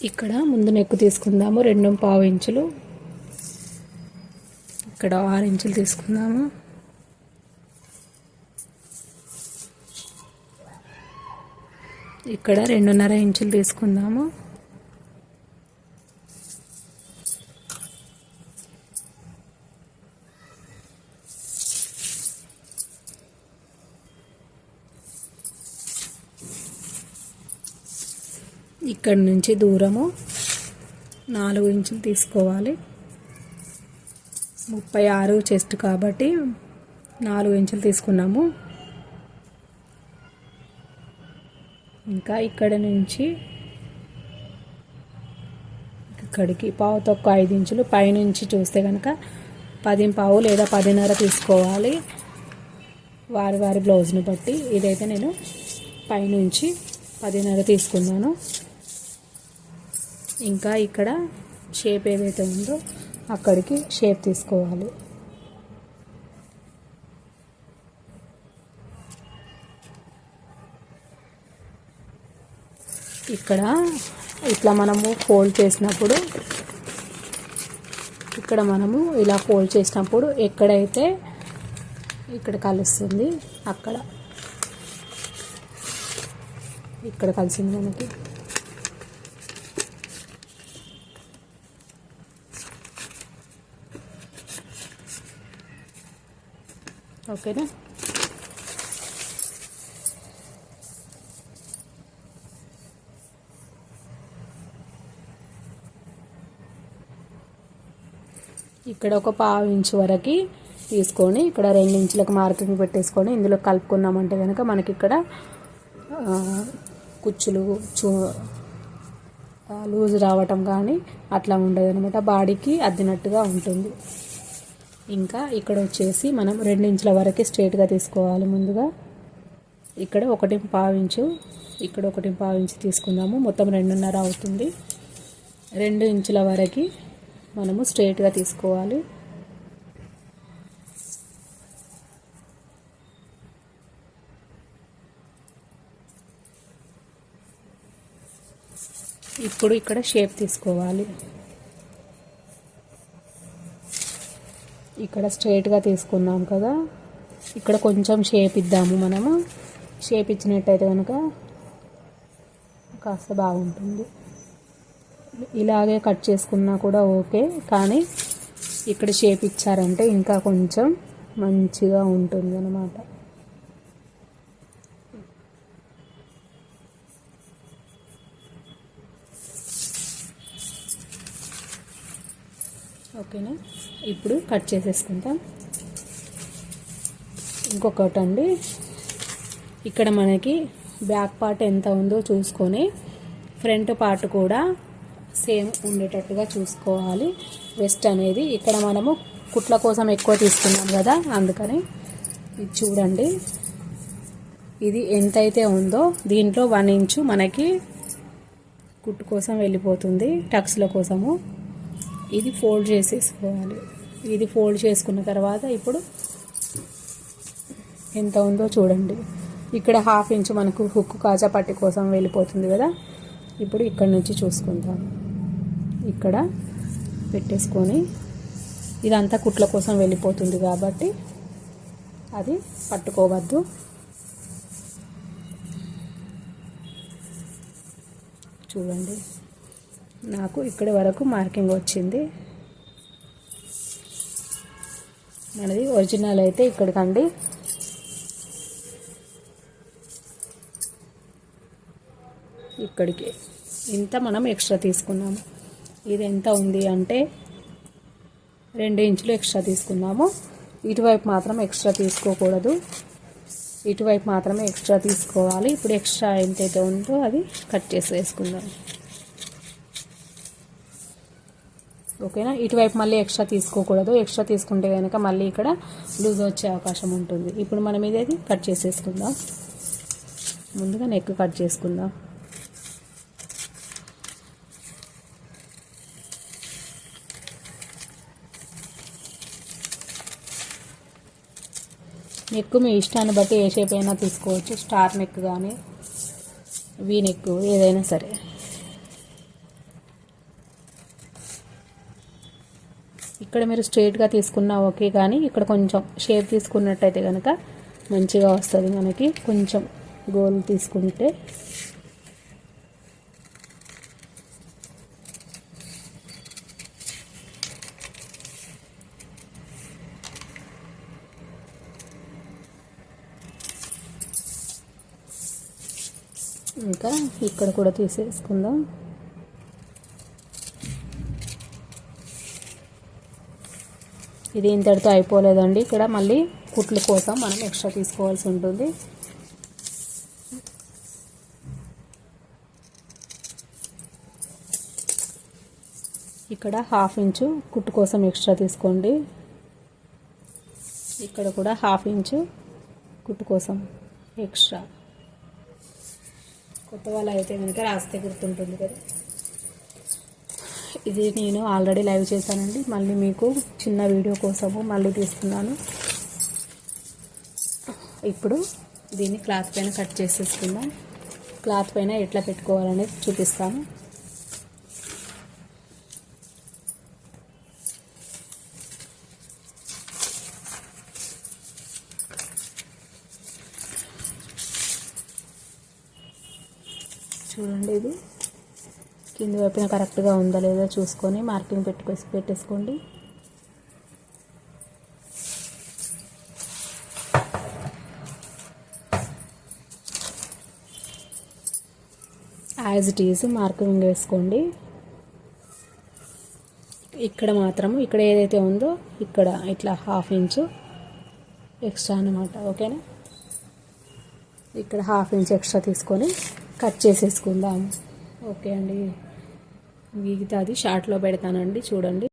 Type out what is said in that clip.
ఇక్కడ ముందు నెక్ తీసుకుందాము 2.5 ఇంచులు. ఇక్కడ 6 ఇంచులు తీసుకుందాము. ఇక్కడ 2.5 ఇంచులు తీసుకుందాము. ఇక్కడ నుంచి దూరము 4 ఇంచులు తీసుకోవాలి. 36 చెస్ట్ కాబట్టి 4 ఇంచులు తీసుకున్నాము. ఇంకా ఇక్కడ నుంచి ఇక్కడికి పావు తక్కువ 5 ఇంచులు పైనుంచి చూస్తే కనుక 10.5 లేదా 10.5 తీసుకోవాలి వారి వారి బ్లౌజ్ని బట్టి. ఇదైతే నేను పైనుంచి 10.5 తీసుకున్నాను. ఇంకా ఇక్కడ షేప్ ఏదైతే ఉందో అక్కడికి షేప్ తీసుకోవాలి. ఇక్కడ ఇట్లా మనము ఫోల్డ్ చేసినప్పుడు ఇక్కడ మనము ఇలా ఫోల్డ్ చేసినప్పుడు ఎక్కడైతే ఇక్కడ కలుస్తుంది అక్కడ ఇక్కడ కలిసింది మనకి. ఓకేనా? ఇక్కడ ఒక పావు ఇంచు వరకు తీసుకొని ఇక్కడ 2 ఇంచులకు మార్కింగ్ పెట్టేసుకొని ఇందులో కలుపుకున్నామంటే కనుక మనకి ఇక్కడ కుచ్చులు లూజ్ రావటం కానీ అట్లా ఉండదు అనమాట. బాడీకి అద్దినట్టుగా ఉంటుంది. ఇంకా ఇక్కడ వచ్చేసి మనం 2 ఇంచుల వరకు స్ట్రైట్గా తీసుకోవాలి. ముందుగా ఇక్కడ 1.5 ఇంచు, ఇక్కడ 1.5 ఇంచు తీసుకుందాము. మొత్తం 2.5 అవుతుంది. 2 ఇంచుల వరకు మనము స్ట్రైట్గా తీసుకోవాలి. ఇప్పుడు ఇక్కడ షేప్ తీసుకోవాలి. ఇక్కడ స్ట్రైట్గా తీసుకున్నాం కదా, ఇక్కడ కొంచెం షేప్ ఇద్దాము. మనము షేప్ ఇచ్చినట్టయితే కనుక కాస్త బాగుంటుంది. ఇలాగే కట్ చేసుకున్నా కూడా ఓకే, కానీ ఇక్కడ షేప్ ఇచ్చారంటే ఇంకా కొంచెం మంచిగా ఉంటుంది అన్నమాట. ఓకేనా? ఇప్పుడు కట్ చేసేసుకుంటాం. ఇంకొకటి అండి, ఇక్కడ మనకి బ్యాక్ పార్ట్ ఎంత ఉందో చూసుకొని ఫ్రంట్ పార్ట్ కూడా సేమ్ ఉండేటట్టుగా చూసుకోవాలి. వెస్ట్ అనేది ఇక్కడ మనము కుట్ల కోసం ఎక్కువ తీసుకున్నాం కదా, అందుకని ఇది చూడండి. ఇది ఎంతైతే ఉందో దీంట్లో 1 ఇంచు మనకి కుట్టు కోసం వెళ్ళిపోతుంది, టక్స్ల కోసము. ఇది ఫోల్డ్ చేసేసుకోవాలి. ఇది ఫోల్డ్ చేసుకున్న తర్వాత ఇప్పుడు ఎంత ఉందో చూడండి. ఇక్కడ 1/2 ఇంచు మనకు హుక్ కాజా పట్టి కోసం వెళ్ళిపోతుంది కదా. ఇప్పుడు ఇక్కడ నుంచి చూసుకుంటాం. ఇక్కడ పెట్టేసుకొని ఇదంతా కుట్ల కోసం వెళ్ళిపోతుంది కాబట్టి అది పట్టుకోవద్దు. చూడండి, నాకు ఇక్కడి వరకు మార్కింగ్ వచ్చింది. మనది ఒరిజినల్ అయితే ఇక్కడికండి. ఇక్కడికి ఇంత మనం ఎక్స్ట్రా తీసుకున్నాము. ఇది ఎంత ఉంది అంటే 2 ఇంచులు ఎక్స్ట్రా తీసుకున్నాము. ఇటువైపు మాత్రం ఎక్స్ట్రా తీసుకోకూడదు, ఇటువైపు మాత్రమే ఎక్స్ట్రా తీసుకోవాలి. ఇప్పుడు ఎక్స్ట్రా ఎంతైతే ఉందో అది కట్ చేసి వేసుకుందాం. ఓకేనా? ఇటువైపు మళ్ళీ ఎక్స్ట్రా తీసుకోకూడదు. ఎక్స్ట్రా తీసుకుంటే కనుక మళ్ళీ ఇక్కడ లూజ్ వచ్చే అవకాశం ఉంటుంది. ఇప్పుడు మనం ఇదేది కట్ చేసేసుకుందాం. ముందుగా నెక్ కట్ చేసుకుందాం. నెక్ మీ ఇష్టాన్ని బట్టి ఏ షేప్ అయినా తీసుకోవచ్చు. స్టార్ నెక్ కానీ వీ నెక్ ఏదైనా సరే. ఇక్కడ మీరు స్ట్రైట్గా తీసుకున్నా ఓకే, కానీ ఇక్కడ కొంచెం షేప్ తీసుకున్నట్టయితే కనుక మంచిగా వస్తుంది మనకి. కొంచెం గోల్ తీసుకుంటే ఇంకా ఇక్కడ కూడా తీసేసుకుందాం. ఇది ఇంతటితో అయిపోలేదండి, ఇక్కడ మళ్ళీ కుట్ల కోసం మనం ఎక్స్ట్రా తీసుకోవాల్సి ఉంటుంది. ఇక్కడ 1/2 ఇంచు కుట్టు కోసం ఎక్స్ట్రా తీసుకోండి. ఇక్కడ కూడా 1/2 ఇంచు కుట్టు కోసం ఎక్స్ట్రా. కొత్త వాళ్ళు అయితే కనుక రాస్తే గుర్తుంటుంది కదా. ఇది నేను ఆల్రెడీ లైవ్ చేశానండి, మళ్ళీ మీకు చిన్న వీడియో కోసము మళ్ళీ తీసుకున్నాను. ఇప్పుడు దీన్ని క్లాత్ పైన కట్ చేసేసుకుందాం. క్లాత్ పైన ఎట్లా పెట్టుకోవాలనేది చూపిస్తాను. చూడండి, ఇది కింద వైపున కరెక్ట్గా ఉందా లేదా చూసుకొని మార్కింగ్ పెట్టేసుకోండి. యాజ్ ఇట్ ఈజ్ మార్కింగ్ వేసుకోండి. ఇక్కడ మాత్రం ఇక్కడ ఏదైతే ఉందో ఇక్కడ ఇట్లా 1/2 ఇంచు ఎక్స్ట్రా అన్నమాట, ఓకేనా. ఇక్కడ 1/2 ఇంచ్ ఎక్స్ట్రా తీసుకొని కట్ చేసేసుకుందాం. ఓకే అండి, మిగతాది షార్ట్లో పెడతానండి, చూడండి.